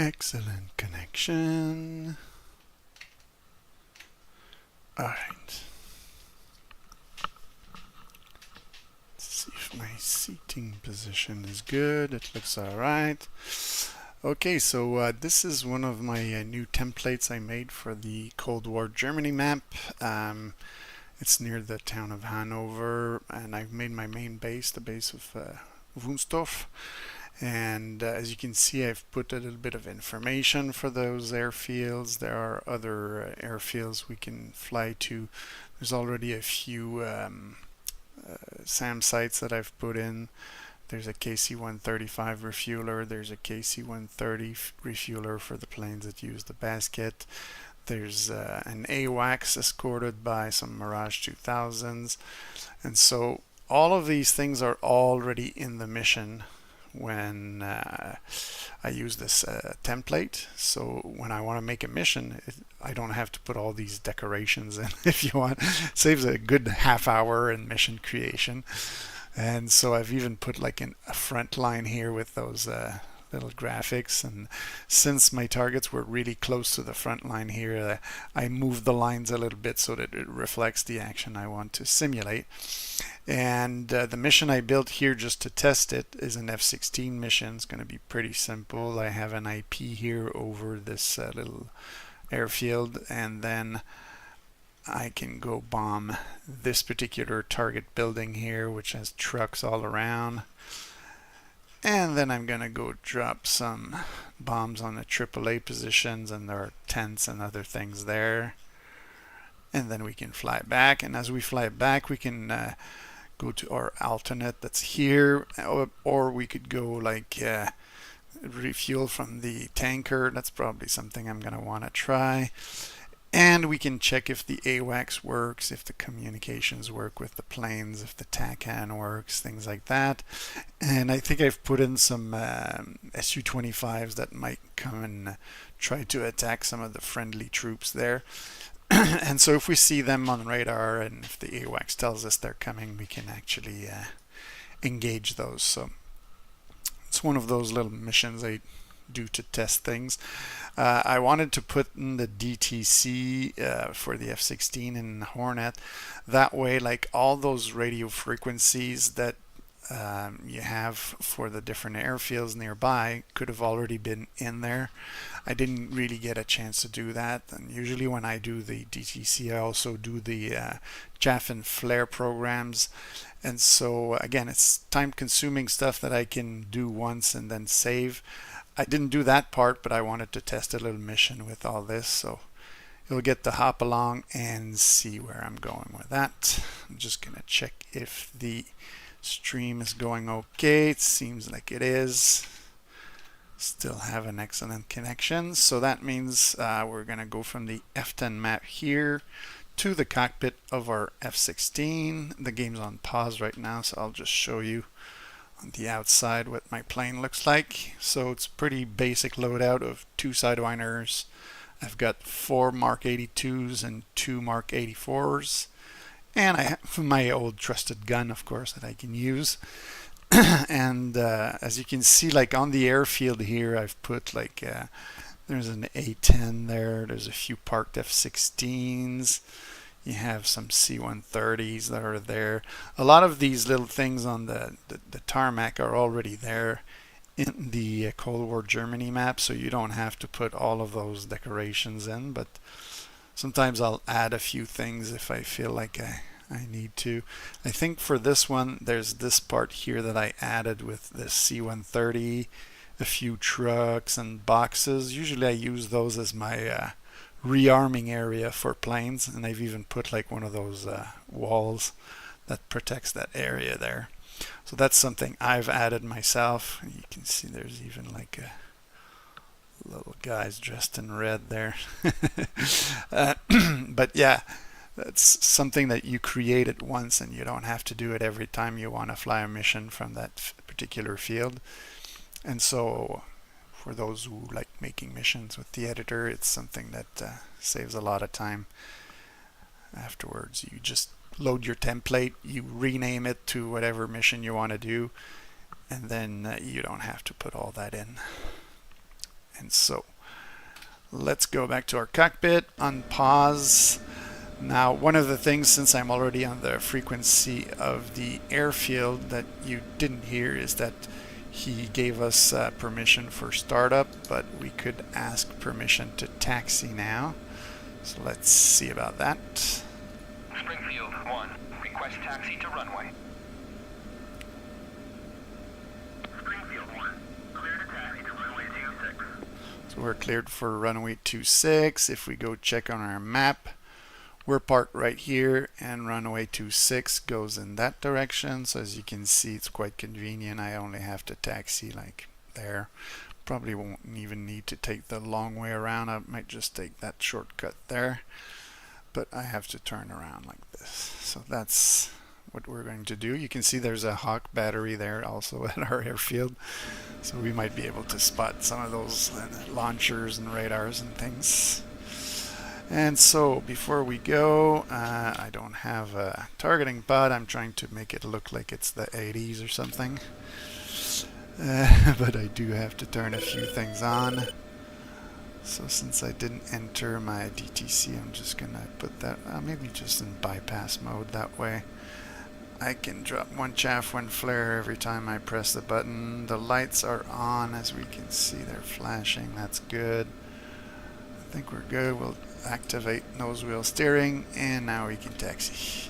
Excellent connection. All right. Let's see if my seating position is good. It looks all right. Okay, so this is one of my new templates I made for the Cold War Germany map. It's near the town of Hannover, and I've made my main base, the base of Wunstorf. And as you can see, I've put a little bit of information for those airfields. There are other airfields we can fly to. There's already a few SAM sites that I've put in. There's a KC-135 refueller. There's a KC-130 refueller for the planes that use the basket. There's an AWACS escorted by some Mirage 2000s. And so all of these things are already in the mission when I use this template. So when I want to make a mission, I don't have to put all these decorations in. If you want, it saves a good half hour in mission creation. And so I've even put like a front line here with those little graphics, and since my targets were really close to the front line here, I moved the lines a little bit so that it reflects the action I want to simulate. And the mission I built here just to test it is an F-16 mission. It's going to be pretty simple. I have an IP here over this little airfield, and then I can go bomb this particular target building here, which has trucks all around. And then I'm going to go drop some bombs on the AAA positions, and there are tents and other things there. And then we can fly back, and as we fly back we can go to our alternate that's here, or we could go like refuel from the tanker. That's probably something I'm going to want to try. And we can check if the AWACS works, if the communications work with the planes, if the TACAN works, things like that. And I think I've put in some Su-25s that might come and try to attack some of the friendly troops there. And so if we see them on radar, and if the AWACS tells us they're coming, we can actually engage those. So it's one of those little missions I do to test things. I wanted to put in the DTC for the F-16 and Hornet. That way, like all those radio frequencies that you have for the different airfields nearby could have already been in there. I didn't really get a chance to do that, and usually when I do the DTC I also do the chaff and flare programs, and so again it's time consuming stuff that I can do once and then save. I didn't do that part, but I wanted to test a little mission with all this, so you'll get to hop along and see where I'm going with that. I'm just gonna check if the stream is going okay. It seems like it is. Still have an excellent connection, so that means we're gonna go from the F10 map here to the cockpit of our F-16. The game's on pause right now, so I'll just show you on the outside what my plane looks like. So it's pretty basic loadout of 2 Sidewinders. I've got 4 Mark 82s and 2 Mark 84s, and I have my old trusted gun, of course, that I can use. And as you can see, like on the airfield here, I've put like there's an A-10 there, there's a few parked F-16s, you have some C-130s that are there. A lot of these little things on the tarmac are already there in the Cold War Germany map, so you don't have to put all of those decorations in, but sometimes I'll add a few things if I feel like I need to. I think for this one there's this part here that I added with the C-130, a few trucks and boxes. Usually I use those as my rearming area for planes, and I've even put like one of those walls that protects that area there. So that's something I've added myself. You can see there's even like a little guys dressed in red there. But yeah, that's something that you created once, and you don't have to do it every time you want to fly a mission from that particular field. And so for those who like making missions with the editor, it's something that saves a lot of time afterwards. You just load your template, you rename it to whatever mission you want to do, and then you don't have to put all that in. And so let's go back to our cockpit, unpause. Now, one of the things, since I'm already on the frequency of the airfield, that you didn't hear is that he gave us permission for startup, but we could ask permission to taxi now. So let's see about that. Springfield 1, request taxi to runway. Springfield 1, clear to taxi to runway 26. So we're cleared for runway 26. If we go check on our map, we're parked right here, and runway 26 goes in that direction. So as you can see, it's quite convenient. I only have to taxi like there. Probably won't even need to take the long way around. I might just take that shortcut there, but I have to turn around like this. So that's what we're going to do. You can see there's a Hawk battery there also at our airfield, so we might be able to spot some of those launchers and radars and things. And so before we go, I don't have a targeting pod. I'm trying to make it look like it's the 80s or something. But I do have to turn a few things on. So since I didn't enter my DTC, I'm just gonna put that maybe just in bypass mode. That way I can drop one chaff, one flare every time I press the button. The lights are on, as we can see. They're flashing. That's good. I think we're good. We'll activate nose wheel steering, and now we can taxi.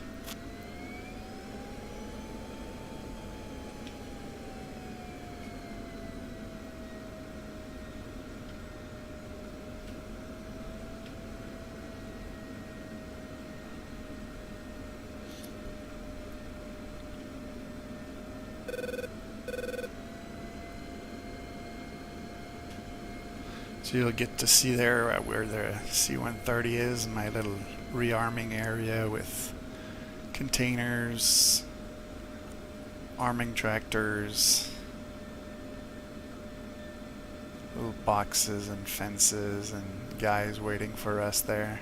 So you'll get to see there where the C-130 is, my little rearming area with containers, arming tractors, little boxes and fences and guys waiting for us there.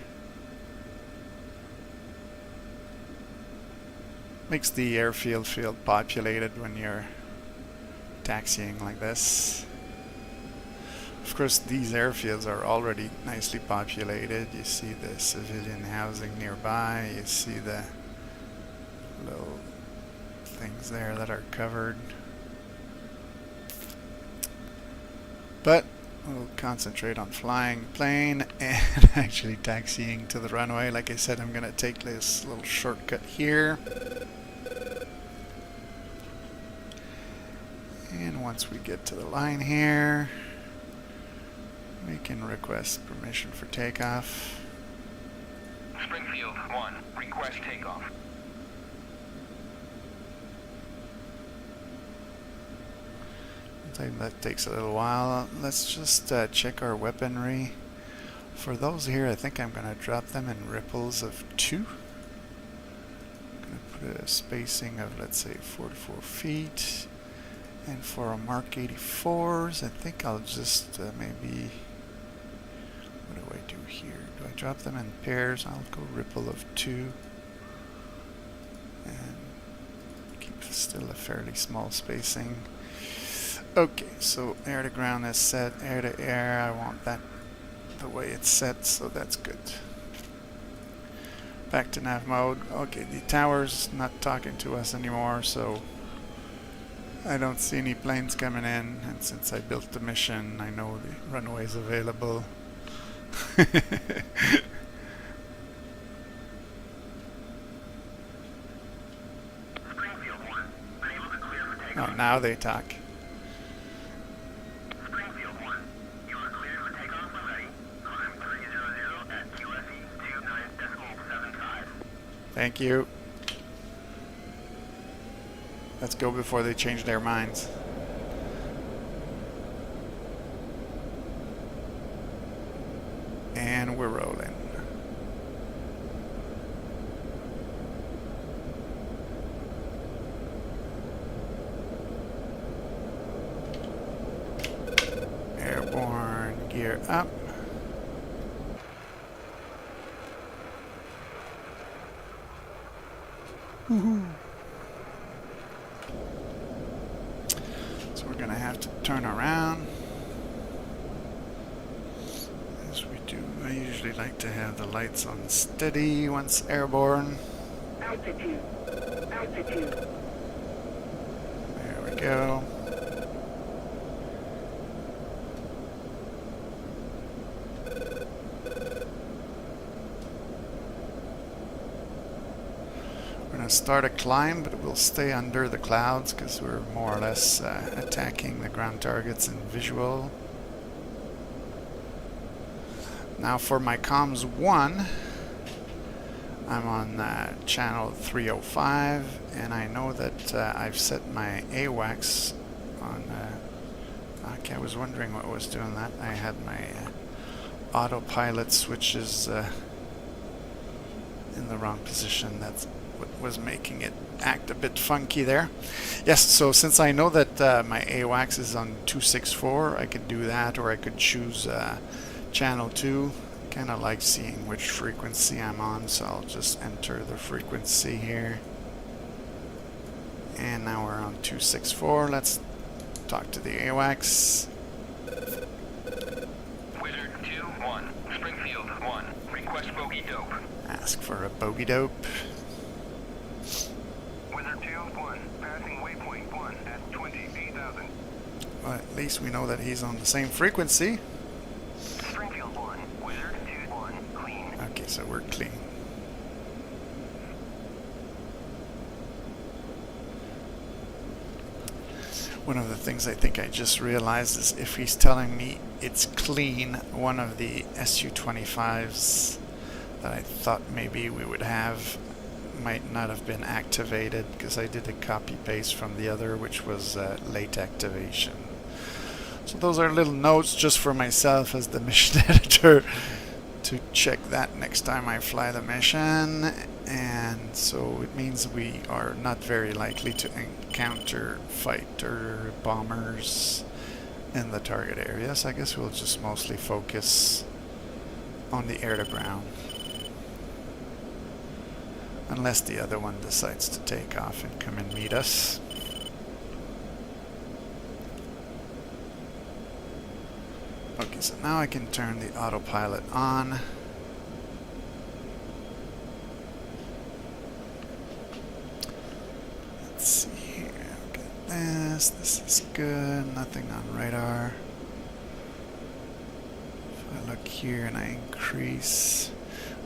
Makes the airfield feel populated when you're taxiing like this. Of course, these airfields are already nicely populated. You see the civilian housing nearby. You see the little things there that are covered. But we'll concentrate on flying the plane and actually taxiing to the runway. Like I said, I'm going to take this little shortcut here. And once we get to the line here, we can request permission for takeoff. Springfield 1, request takeoff. That takes a little while. Let's just check our weaponry. For those here, I think I'm going to drop them in ripples of 2. I'm going to put a spacing of, let's say, 44 feet. And for our Mark 84s, I think I'll just maybe... What do I do here? Do I drop them in pairs? I'll go ripple of 2. And keep still a fairly small spacing. Okay, so air to ground is set, air to air, I want that the way it's set, so that's good. Back to nav mode. Okay, the tower's not talking to us anymore, so I don't see any planes coming in, and since I built the mission, I know the runway's available. Oh, now they talk. Springfield 1, you are cleared for takeoff when ready. Climb 300 at QSE 29.75. Thank you. Let's go before they change their minds. And we're rolling. Airborne, gear up. Woohoo! So we're gonna have to turn around. usually like to have the lights on steady once airborne. Altitude. Altitude. There we go. We're going to start a climb, but we'll stay under the clouds because we're more or less attacking the ground targets in visual. Now for my comms 1, I'm on channel 305, and I know that I've set my AWACS on. Okay, I was wondering what was doing that. I had my autopilot switches in the wrong position. That's what was making it act a bit funky there. Yes, so since I know that my AWACS is on 264, I could do that, or I could choose channel 2. Kind of like seeing which frequency I'm on, so I'll just enter the frequency here. And now we're on 264. Let's talk to the AWACS. Wizard 2-1, Springfield 1, request bogey dope. Ask for a bogey dope. Wizard 2-1, passing waypoint 1 at 28,000. Well, at least we know that he's on the same frequency. Springfield 1, Wizard 2-1, clean. Okay, so we're clean. One of the things I think I just realized is if he's telling me it's clean, one of the Su-25s that I thought maybe we would have might not have been activated, because I did a copy paste from the other, which was late activation. So those are little notes just for myself as the mission editor to check that next time I fly the mission. And so it means we are not very likely to encounter fighter bombers in the target area. So I guess we'll just mostly focus on the air-to-ground. Unless the other one decides to take off and come and meet us. Okay, so now I can turn the autopilot on. Let's see here. Look at this. This is good. Nothing on radar. If I look here and I increase,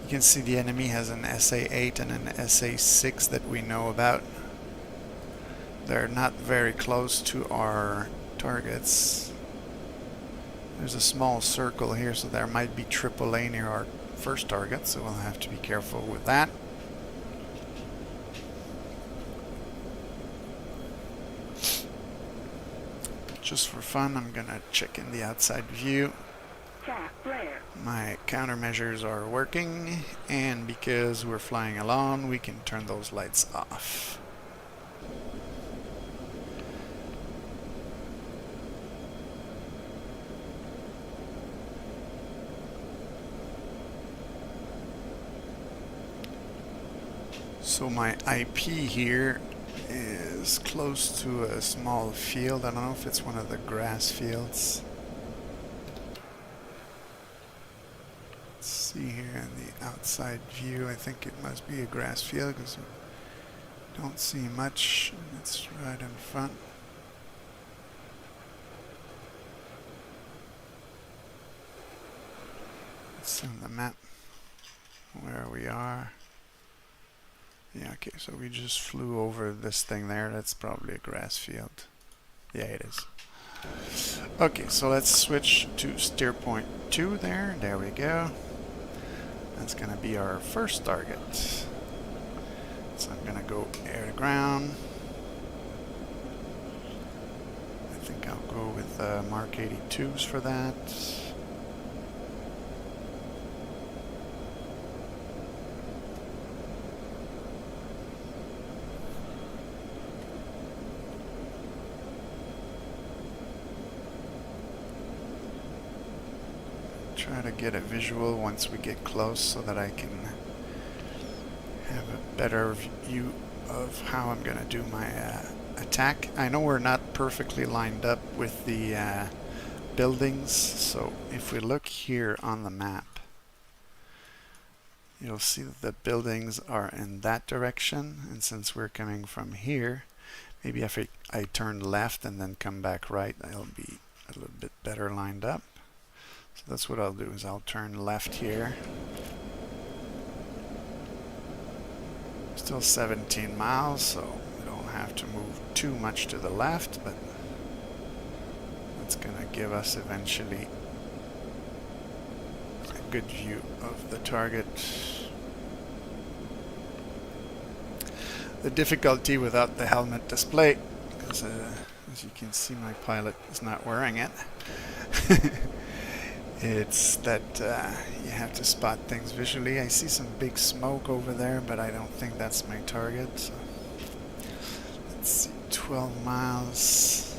you can see the enemy has an SA-8 and an SA-6 that we know about. They're not very close to our targets. There's a small circle here, so there might be AAA near our first target, so we'll have to be careful with that. Just for fun, I'm gonna check in the outside view. My countermeasures are working, and because we're flying alone, we can turn those lights off. So my IP here is close to a small field. I don't know if it's one of the grass fields. Let's see here in the outside view. I think it must be a grass field because we don't see much. It's right in front. Let's see on the map where we are. Yeah, okay, so we just flew over this thing there. That's probably a grass field. Yeah, it is. Okay, so let's switch to steer point 2 there. There we go. That's going to be our first target. So I'm going to go air to ground. I think I'll go with Mark 82s for that. Try to get a visual once we get close so that I can have a better view of how I'm going to do my attack. I know we're not perfectly lined up with the buildings, so if we look here on the map, you'll see that the buildings are in that direction, and since we're coming from here, maybe if I turn left and then come back right, I'll be a little bit better lined up. So that's what I'll do, is I'll turn left here. Still 17 miles, so we don't have to move too much to the left, but that's going to give us eventually a good view of the target. The difficulty without the helmet display, because as you can see, my pilot is not wearing it. It's that you have to spot things visually. I see some big smoke over there, but I don't think that's my target. So let's see, 12 miles.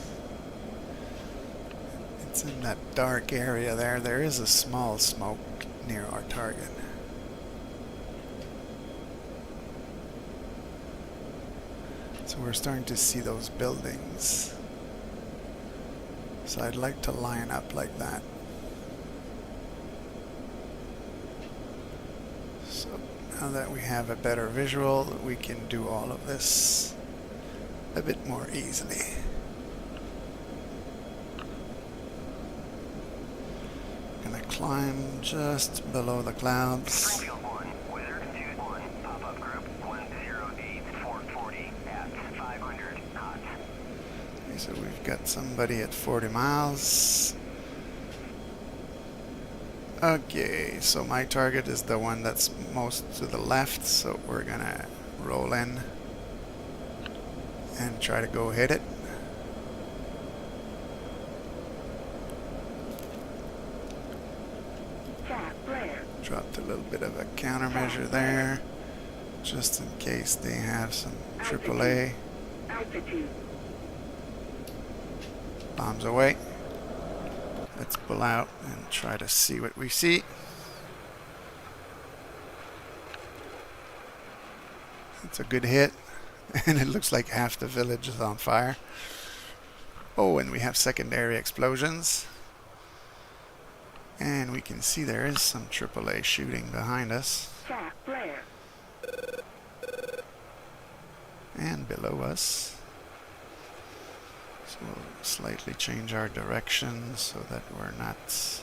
It's in that dark area there. There is a small smoke near our target. So we're starting to see those buildings. So I'd like to line up like that. So now that we have a better visual, we can do all of this a bit more easily. Gonna climb just below the clouds. Springfield 1, weather 2-1, pop-up group 108-440 at 500 knots. Okay, so we've got somebody at 40 miles. Okay, so my target is the one that's most to the left, so we're gonna roll in and try to go hit it. Dropped a little bit of a countermeasure there, just in case they have some AAA. Altitude. Bombs away. Let's pull out and try to see what we see. It's a good hit, and it looks like half the village is on fire. Oh, and we have secondary explosions. And we can see there is some AAA shooting behind us. Flare. And below us. So we'll slightly change our direction so that we're not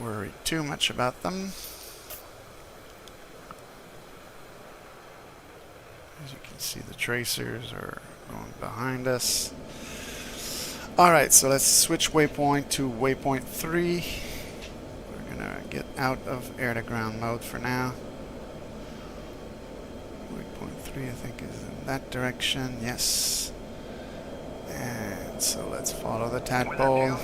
worried too much about them. As you can see, the tracers are going behind us. Alright, so let's switch waypoint to waypoint 3. We're gonna get out of air-to-ground mode for now. Waypoint 3, I think, is in that direction. Yes. And so let's follow the tadpole.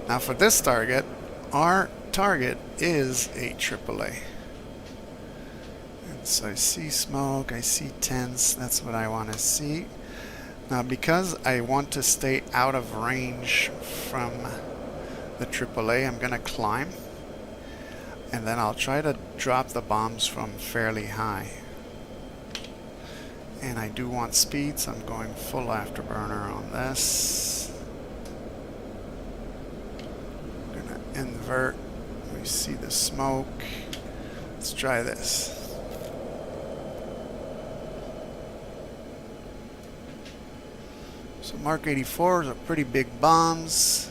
Now for this target, our target is a AAA. And so I see smoke, I see tents, that's what I want to see. Now because I want to stay out of range from the AAA, I'm going to climb. And then I'll try to drop the bombs from fairly high. And I do want speed, so I'm going full afterburner on this. I'm going to invert. We see the smoke. Let's try this. So Mark 84s are pretty big bombs.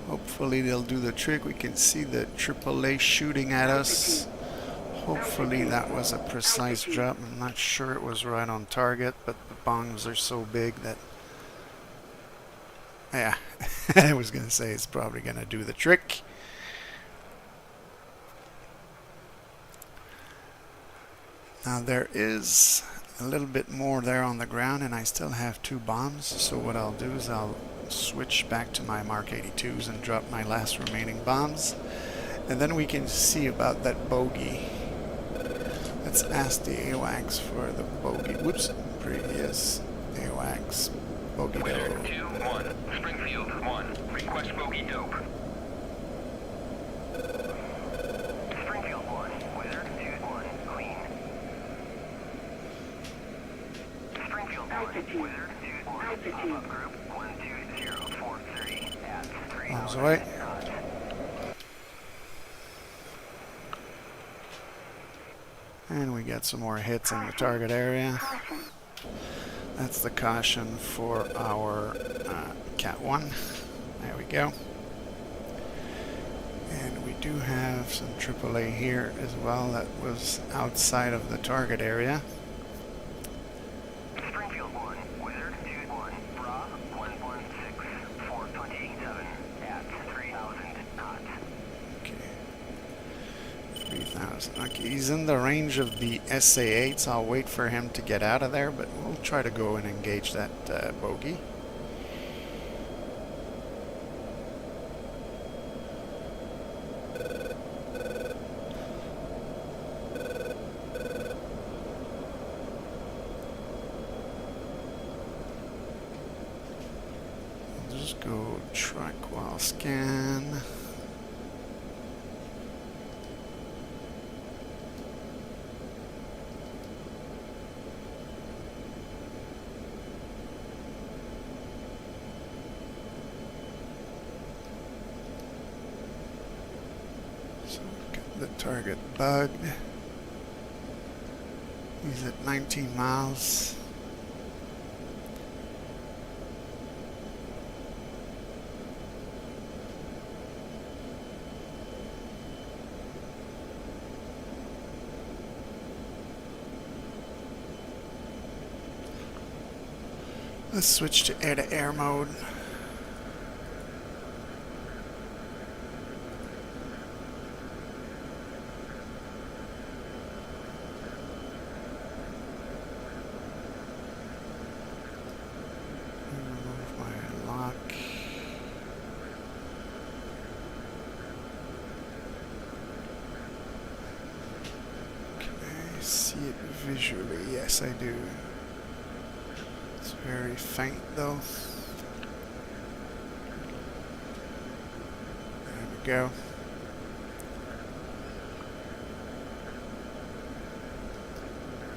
Hopefully they'll do the trick. We can see the AAA shooting at us. Hopefully that was a precise drop. I'm not sure it was right on target, but the bombs are so big that... Yeah, I was going to say it's probably going to do the trick. Now there is a little bit more there on the ground, and I still have 2 bombs. So what I'll do is I'll switch back to my Mark 82s and drop my last remaining bombs. And then we can see about that bogey. Let's ask the AWACS for the bogey. Whoops, previous AWACS bogey dope. Weather 2-1, Springfield 1, request bogey dope. Springfield 1, weather 2-1, clean. Springfield 1, weather 2-1, pop-up group 12043 at 3 Bombs away. knots. And we get some more hits in the target area. Caution. That's the caution for our Cat 1. There we go. And we do have some AAA here as well that was outside of the target area. Springfield 1, Wizard 2-1, Bra 116, 427 at 3,000 knots. Okay. 3,000. Okay, he's in the range of the SA-8s. I'll wait for him to get out of there, but we'll try to go and engage that bogey. Just go track while scan. So we've got the target bugged. He's at 19 miles. Let's switch to air-to-air mode. Remove my lock. Can I see it visually? Yes, I do. It's very faint though. There we go.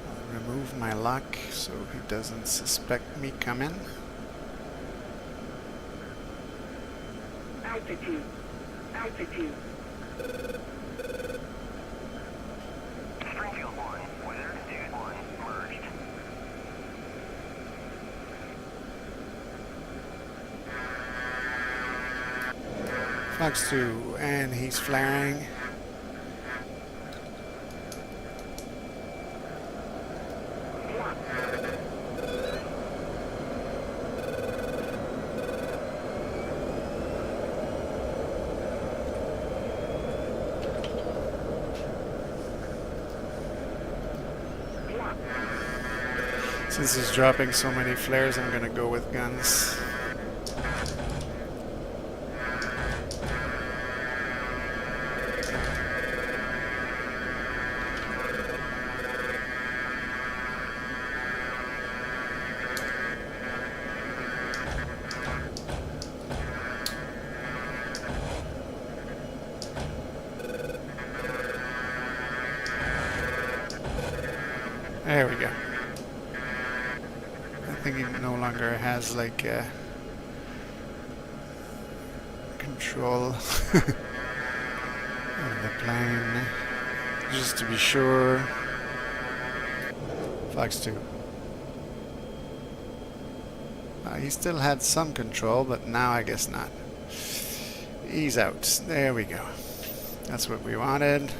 I'll remove my lock so he doesn't suspect me coming. Altitude. Altitude. Springfield 1, Wizard 2-1, merged. Fox 2, and he's flaring. Since he's dropping so many flares, I'm gonna go with guns. There we go. I think he no longer has like control of the plane. Just to be sure. Fox 2. He still had some control, but now I guess not. He's out. There we go. That's what we wanted.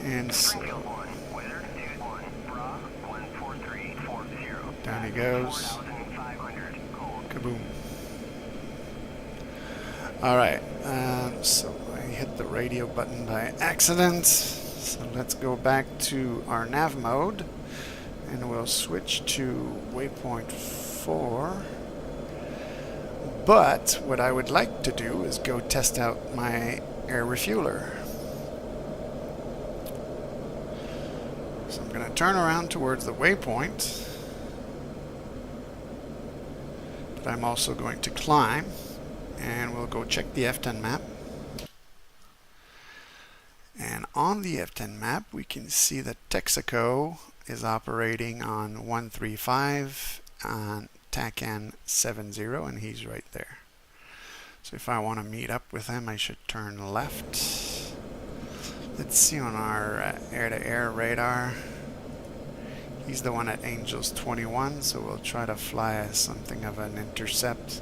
And so down he goes. Kaboom. Alright, so I hit the radio button by accident. So let's go back to our nav mode and we'll switch to waypoint 4. But what I would like to do is go test out my air refueler. So I'm going to turn around towards the waypoint. But I'm also going to climb. And we'll go check the F-10 map. And on the F-10 map, we can see that Texaco is operating on 135 on TACAN 70, and he's right there. So if I want to meet up with him, I should turn left. Let's see on our air-to-air radar. He's the one at Angels 21, so we'll try to fly something of an intercept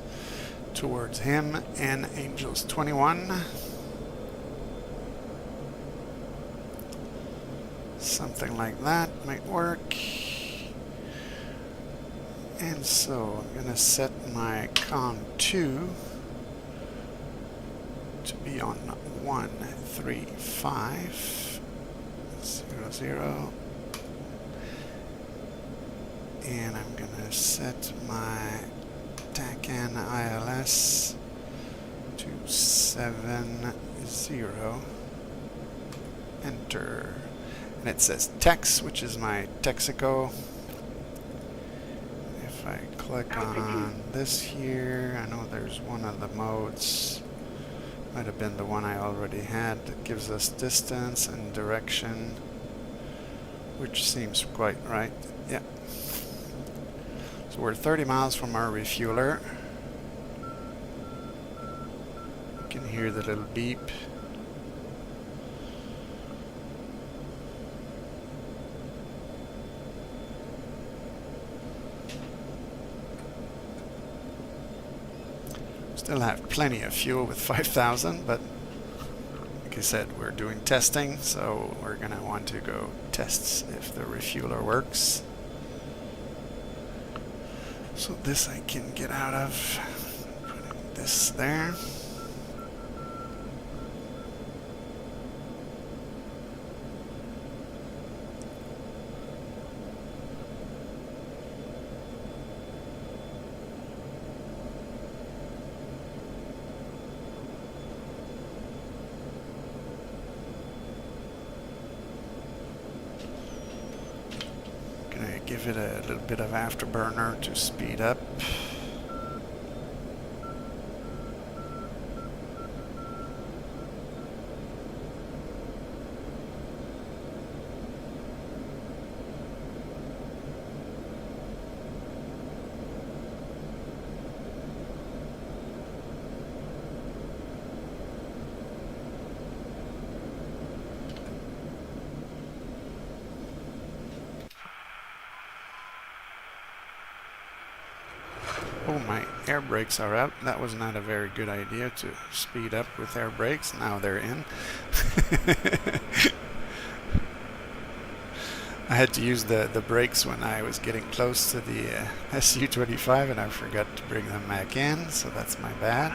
towards him and Angels 21. Something like that might work. And so I'm going to set my COM 2 to be on 135.00. And I'm going to set my TACAN ILS to 70. Enter. And it says Tex, which is my Texaco. If I click on this here, I know there's one of the modes. Might have been the one I already had that gives us distance and direction, which seems quite right. Yeah. So we're 30 miles from our refueler. You can hear the little beep. Still have plenty of fuel with 5,000, but like I said, we're doing testing, so we're gonna want to go test if the refueler works. So this I can get out of, putting this there. Give it a little bit of afterburner to speed up. Oh, my air brakes are out. That was not a very good idea to speed up with air brakes. Now they're in. I had to use the brakes when I was getting close to the Su-25 and I forgot to bring them back in, so that's my bad.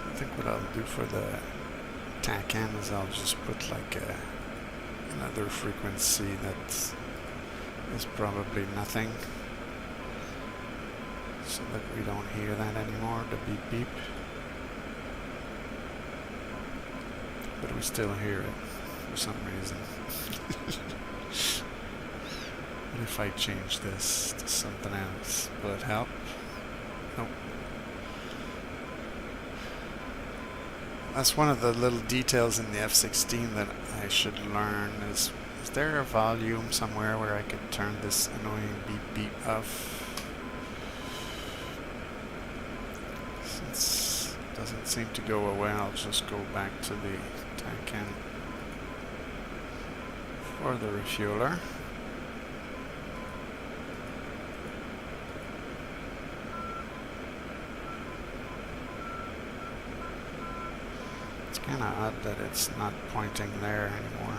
I think what I'll do for the TACAN is I'll just put like another frequency that is probably nothing, so that we don't hear that anymore, the beep beep. But we still hear it for some reason. What if I change this to something else? Will it help? Nope. That's one of the little details in the F-16 that I should learn is there a volume somewhere where I could turn this annoying beep beep off? Since it doesn't seem to go away, I'll just go back to the TACAN for the refueler. Kind of odd that it's not pointing there anymore.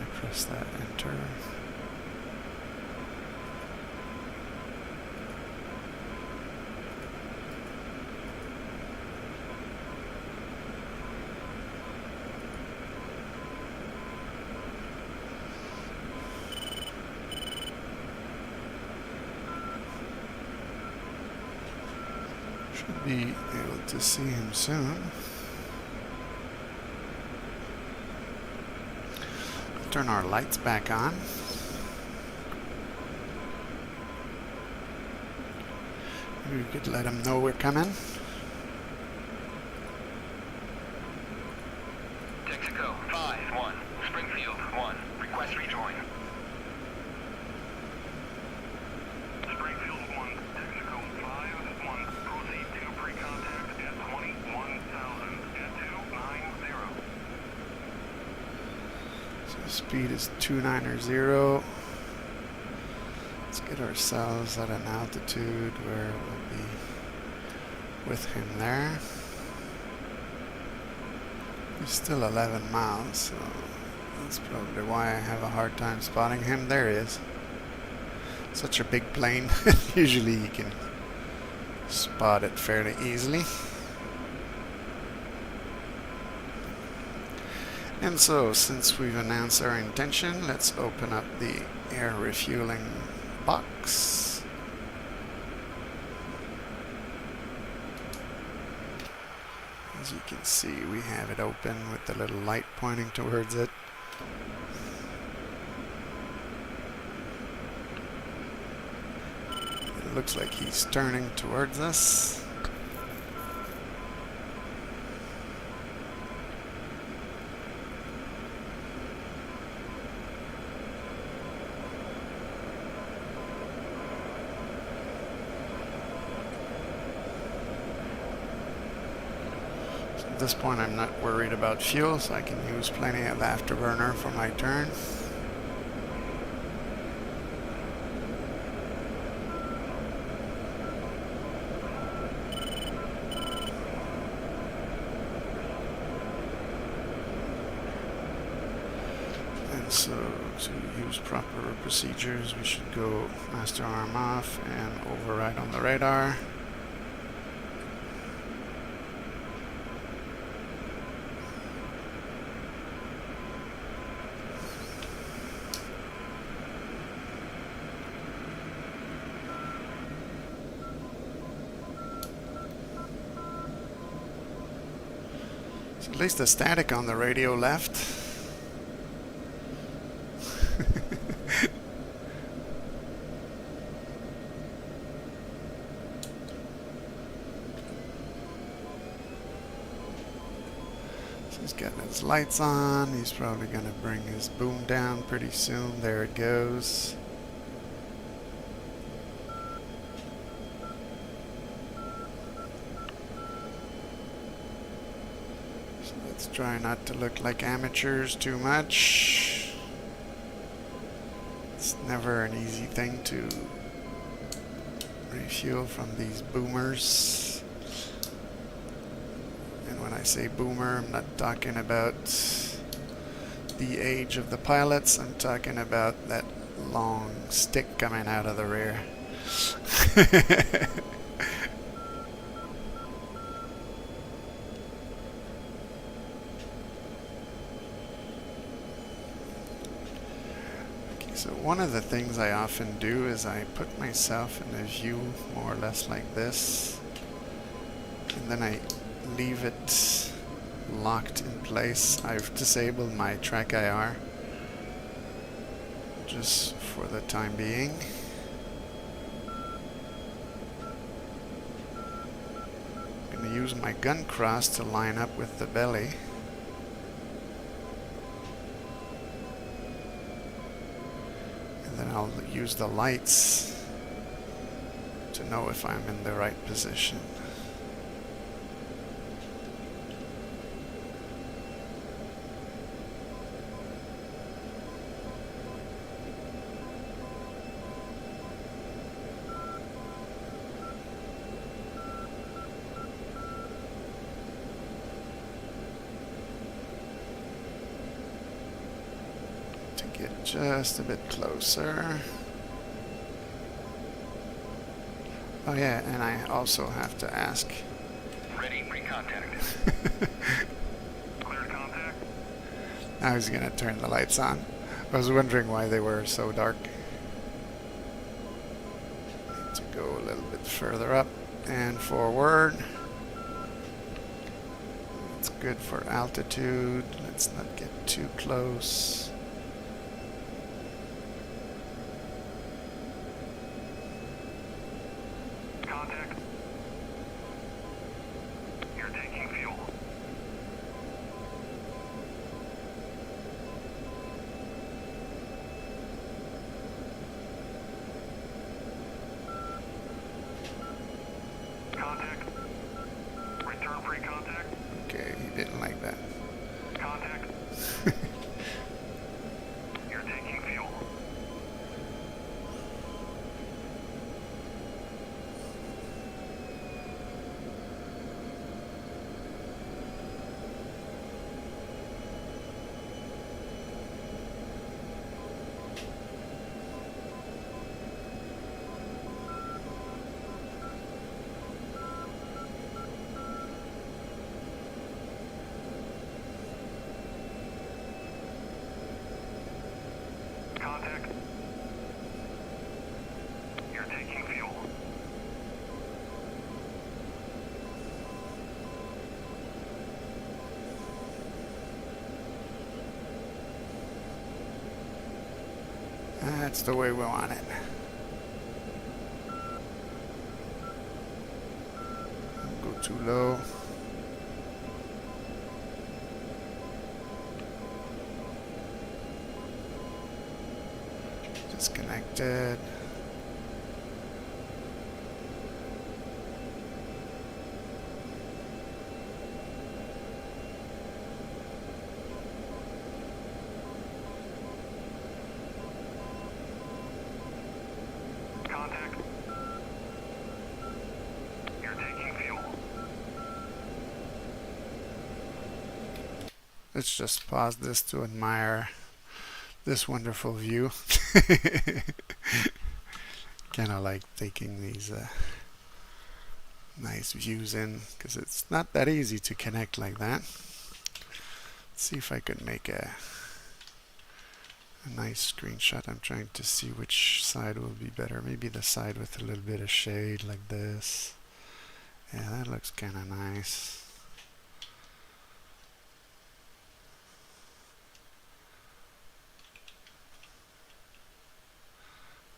I press that enter. Should be able to see him soon. Turn our lights back on. Maybe we could let him know we're coming. Speed is 290. Let's get ourselves at an altitude where we'll be with him there. He's still 11 miles, so that's probably why I have a hard time spotting him. There he is. Such a big plane. Usually you can spot it fairly easily. And so, since we've announced our intention, let's open up the air refueling box. As you can see, we have it open with the little light pointing towards it. It looks like he's turning towards us. At this point I'm not worried about fuel, so I can use plenty of afterburner for my turn. And so to use proper procedures, we should go master arm off and override on the radar. At least the static on the radio left. So he's getting his lights on. He's probably going to bring his boom down pretty soon. There it goes. Let's try not to look like amateurs too much. It's never an easy thing to refuel from these boomers. And when I say boomer, I'm not talking about the age of the pilots. I'm talking about that long stick coming out of the rear. So one of the things I often do is I put myself in a view more or less like this, and then I leave it locked in place. I've disabled my track IR just for the time being. I'm going to use my gun cross to line up with the belly. Then I'll use the lights to know if I'm in the right position. Get just a bit closer. Oh yeah, and I also have to ask. Ready, pre-contact. Clear contact. Now he's gonna turn the lights on. I was wondering why they were so dark. Need to go a little bit further up and forward. It's good for altitude. Let's not get too close. Contact. You're taking fuel. Contact. Return pre-contact. Okay, he didn't like that. Contact. just the way we want it. Don't go too low. Disconnected. Contact. You're taking fuel. Let's just pause this to admire this wonderful view. Kind of like taking these nice views in, because it's not that easy to connect like that. Let's see if I could make a nice screenshot. I'm trying to see which side will be better. Maybe the side with a little bit of shade like this. Yeah, that looks kind of nice.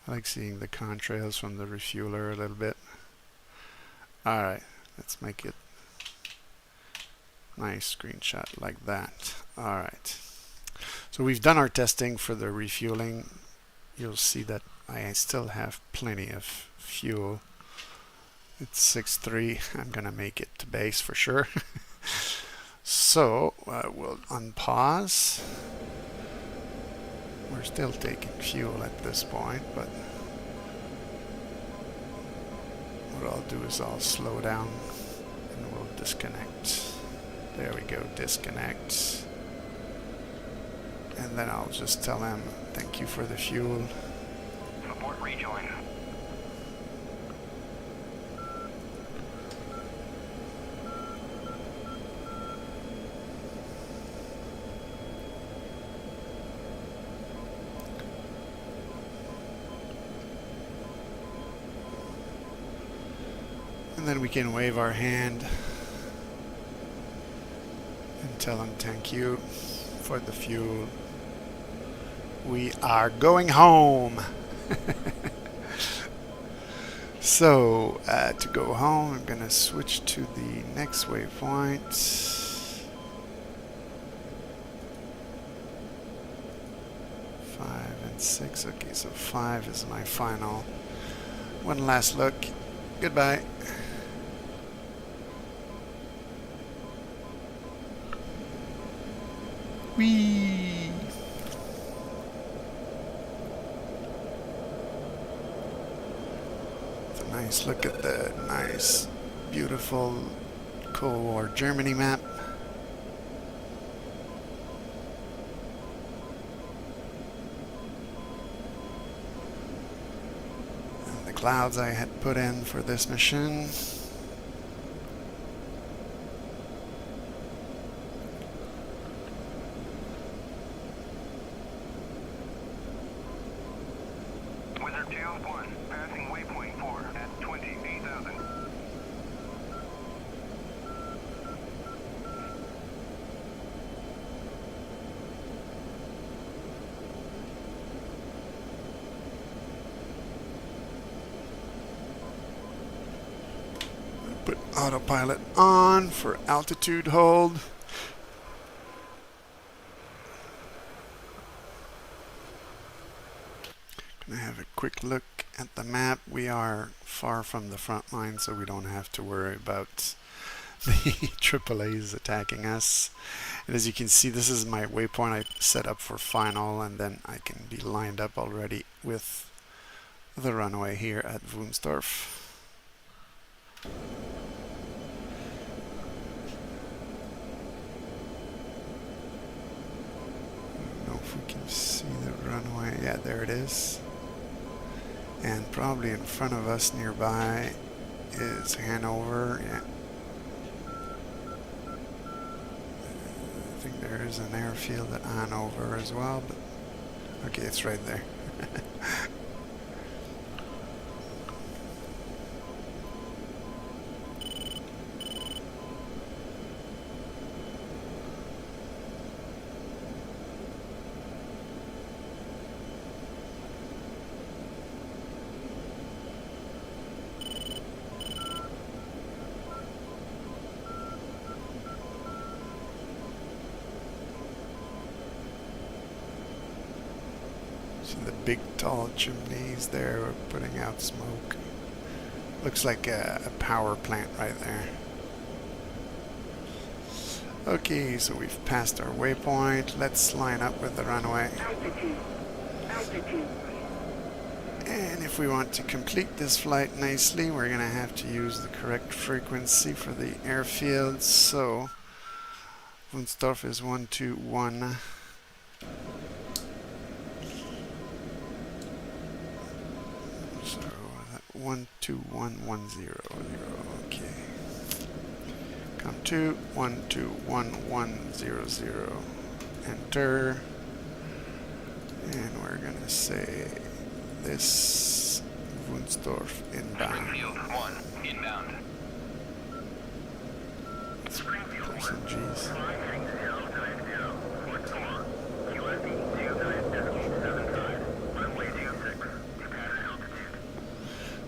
I like seeing the contrails from the refueler a little bit. Alright, let's make it nice screenshot like that. Alright. So we've done our testing for the refueling. You'll see that I still have plenty of fuel. It's 6.3. I'm gonna make it to base for sure. So we'll unpause. We're still taking fuel at this point, but what I'll do is I'll slow down and we'll disconnect. There we go, disconnect. And then I'll just tell him, thank you for the fuel. Support rejoin. And then we can wave our hand and tell him thank you for the fuel. We are going home. So to go home, I'm gonna switch to the next waypoint. 5 and 6. Okay, so 5 is my final. One last look. Goodbye. Whee! It's a nice look at the nice, beautiful Cold War Germany map. And the clouds I had put in for this mission. Put autopilot on for altitude hold. Gonna have a quick look at the map. We are far from the front line, so we don't have to worry about the AAAs attacking us. And as you can see, this is my waypoint I set up for final, and then I can be lined up already with the runway here at Wunstorf. I don't know if we can see the runway. Yeah, there it is. And probably in front of us nearby is Hannover. Yeah. I think there is an airfield at Hannover as well, but okay, it's right there. big tall chimneys there putting out smoke. Looks like a power plant right there. Okay, so we've passed our waypoint. Let's line up with the runway. Altitude. Altitude. And if we want to complete this flight nicely, we're going to have to use the correct frequency for the airfield. So, Wunstorf is 121. So, 12110. Okay. Come to 12110. Enter. And we're going to say this Wunstorf inbound. Springfield 1, inbound. Let's put some G's.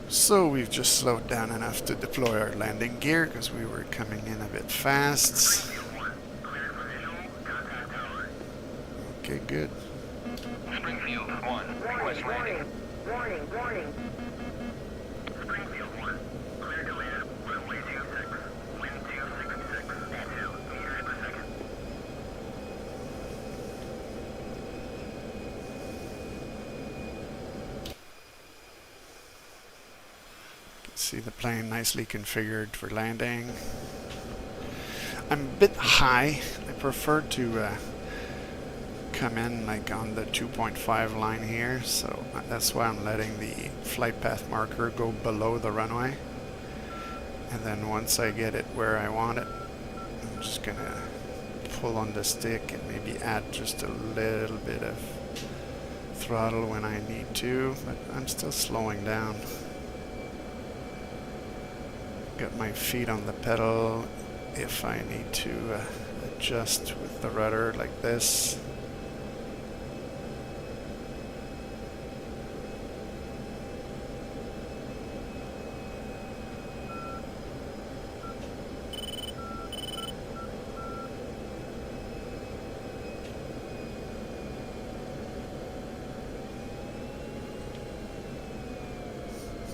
So we've just slowed down enough to deploy our landing gear because we were coming in a bit fast. Okay, good. Springfield 1, request landing. Warning. Warning. Springfield 1, clear to land, runway 26, wind 266, at 2 meters per second. See the plane nicely configured for landing. I'm a bit high. I prefer to come in like on the 2.5 line here, so that's why I'm letting the flight path marker go below the runway. And then once I get it where I want it, I'm just gonna pull on the stick and maybe add just a little bit of throttle when I need to, but I'm still slowing down. Got my feet on the pedal if I need to adjust with the rudder like this.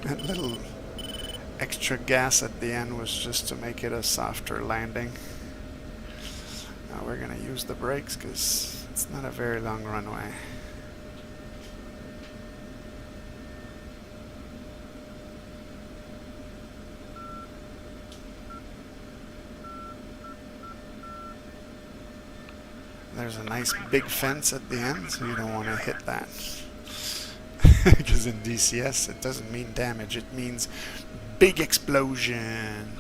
That little extra gas at the end was just to make it a softer landing. Now we're going to use the brakes because it's not a very long runway. There's a nice big fence at the end, so you don't want to hit that. Because in DCS it doesn't mean damage, it means big explosion.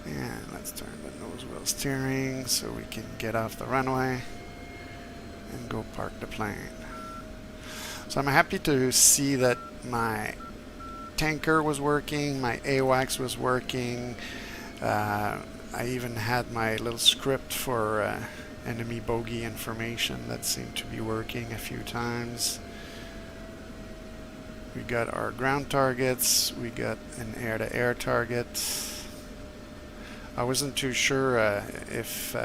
And let's turn the nose wheel steering so we can get off the runway and go park the plane. So I'm happy to see that my tanker was working, my AWACS was working. I even had my little script for enemy bogey information that seemed to be working a few times. We got our ground targets, we got an air-to-air target. I wasn't too sure if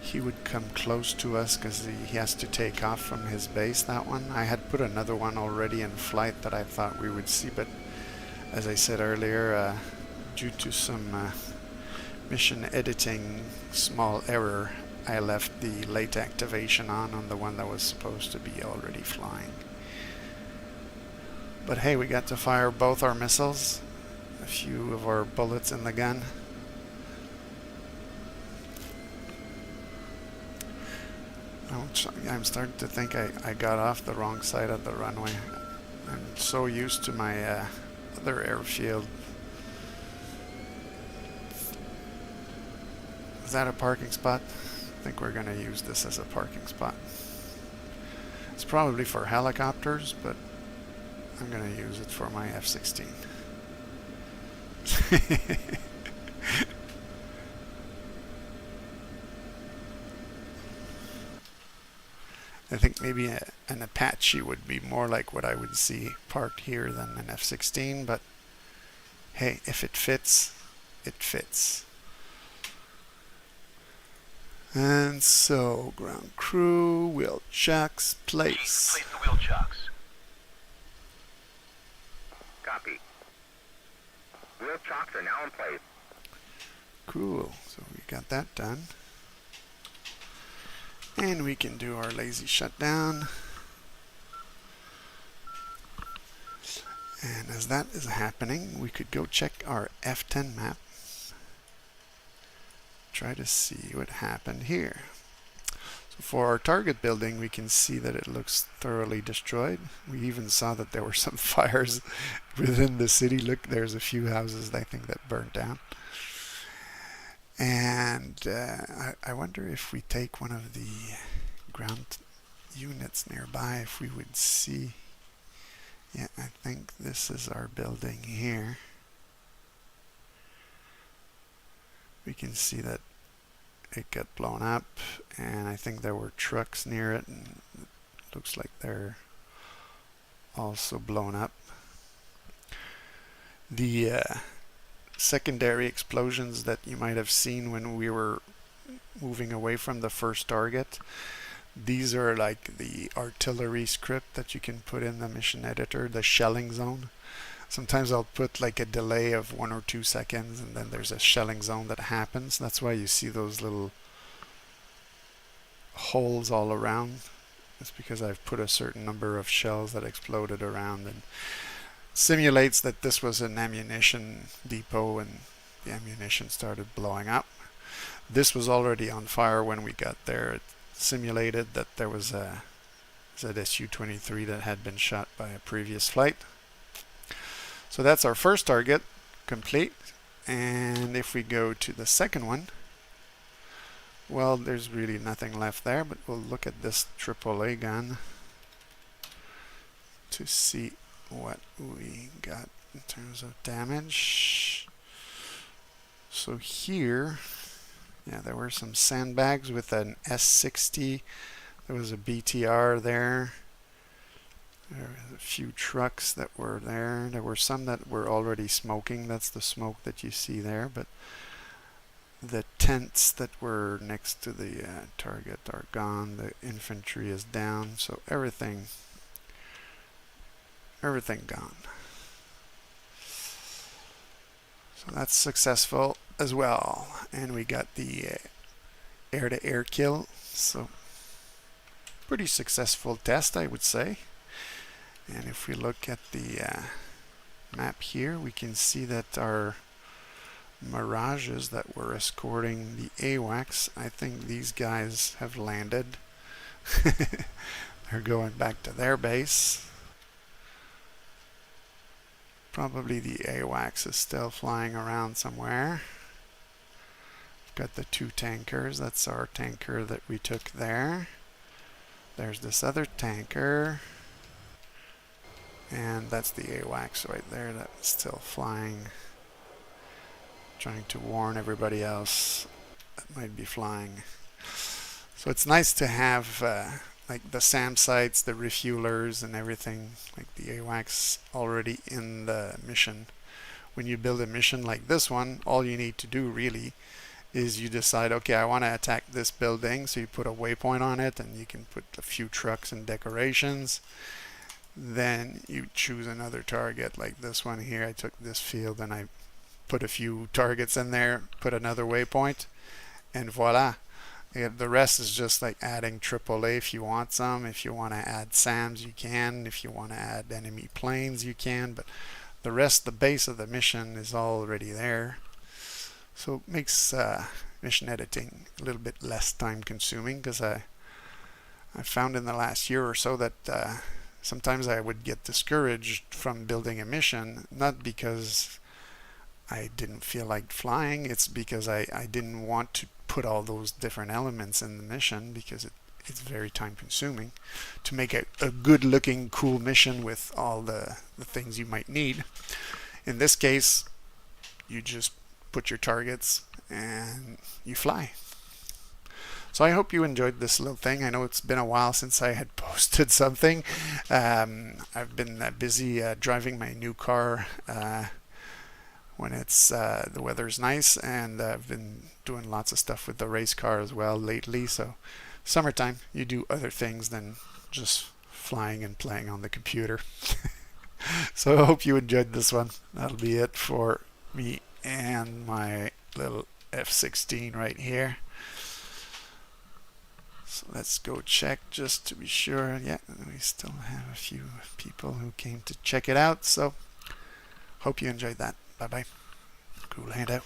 he would come close to us because he has to take off from his base, that one. I had put another one already in flight that I thought we would see, but as I said earlier, due to some mission editing small error, I left the late activation on the one that was supposed to be already flying. But hey, we got to fire both our missiles, a few of our bullets in the gun. I'm starting to think I got off the wrong side of the runway. I'm so used to my other airfield. Is that a parking spot? I think we're going to use this as a parking spot. It's probably for helicopters, but I'm going to use it for my F-16. I think maybe an Apache would be more like what I would see parked here than an F-16, but hey, if it fits, it fits. And so, ground crew, wheel checks, place. Place the wheel chocks. Copy. Wheel chocks are now in place. Cool, so we got that done. And we can do our lazy shutdown. And as that is happening, we could go check our F10 map. Try to see what happened here. So for our target building, we can see that it looks thoroughly destroyed. We even saw that there were some fires within the city. Look, there's a few houses, I think, that burnt down. And I wonder if we take one of the ground units nearby, if we would see. Yeah, I think this is our building here. We can see that it got blown up, and I think there were trucks near it, and it looks like they're also blown up. The secondary explosions that you might have seen when we were moving away from the first target, these are like the artillery script that you can put in the mission editor, the shelling zone. Sometimes I'll put like a delay of 1 or 2 seconds, and then there's a shelling zone that happens. That's why you see those little holes all around. It's because I've put a certain number of shells that exploded around, and simulates that this was an ammunition depot and the ammunition started blowing up. This was already on fire when we got there. It simulated that there was a ZSU-23 that had been shot by a previous flight. So that's our first target complete. And if we go to the second one, well, there's really nothing left there, but we'll look at this AAA gun to see what we got in terms of damage. So here, yeah, there were some sandbags with an S-16. There was a BTR there. There were a few trucks that were there. There were some that were already smoking. That's the smoke that you see there. But the tents that were next to the target are gone. The infantry is down. So everything gone. So that's successful as well. And we got the air-to-air kill. So pretty successful test, I would say. And if we look at the map here, we can see that our Mirages that were escorting the AWACS, I think these guys have landed. They're going back to their base. Probably the AWACS is still flying around somewhere. We've got the 2 tankers. That's our tanker that we took there. There's this other tanker. And that's the AWACS right there that's still flying. Trying to warn everybody else that might be flying. So it's nice to have like the SAM sites, the refuellers and everything, like the AWACS already in the mission. When you build a mission like this one, all you need to do really is you decide, okay, I want to attack this building, so you put a waypoint on it and you can put a few trucks and decorations. Then you choose another target like this one here. I took this field and I put a few targets in there, put another waypoint, and voila. The rest is just like adding AAA if you want some. If you want to add SAMs, you can. If you want to add enemy planes, you can. But the rest, the base of the mission is already there. So it makes mission editing a little bit less time consuming, because I found in the last year or so that sometimes I would get discouraged from building a mission, not because I didn't feel like flying, it's because I didn't want to put all those different elements in the mission, because it's very time consuming to make a good looking cool mission with all the things you might need. In this case, you just put your targets and you fly. So I hope you enjoyed this little thing. I know it's been a while since I had posted something. I've been busy driving my new car when it's the weather's nice, and I've been doing lots of stuff with the race car as well lately. So summertime, you do other things than just flying and playing on the computer. So I hope you enjoyed this one. That'll be it for me and my little F-16 right here. So let's go check just to be sure. Yeah, we still have a few people who came to check it out. So hope you enjoyed that. Bye bye. Cool hand out.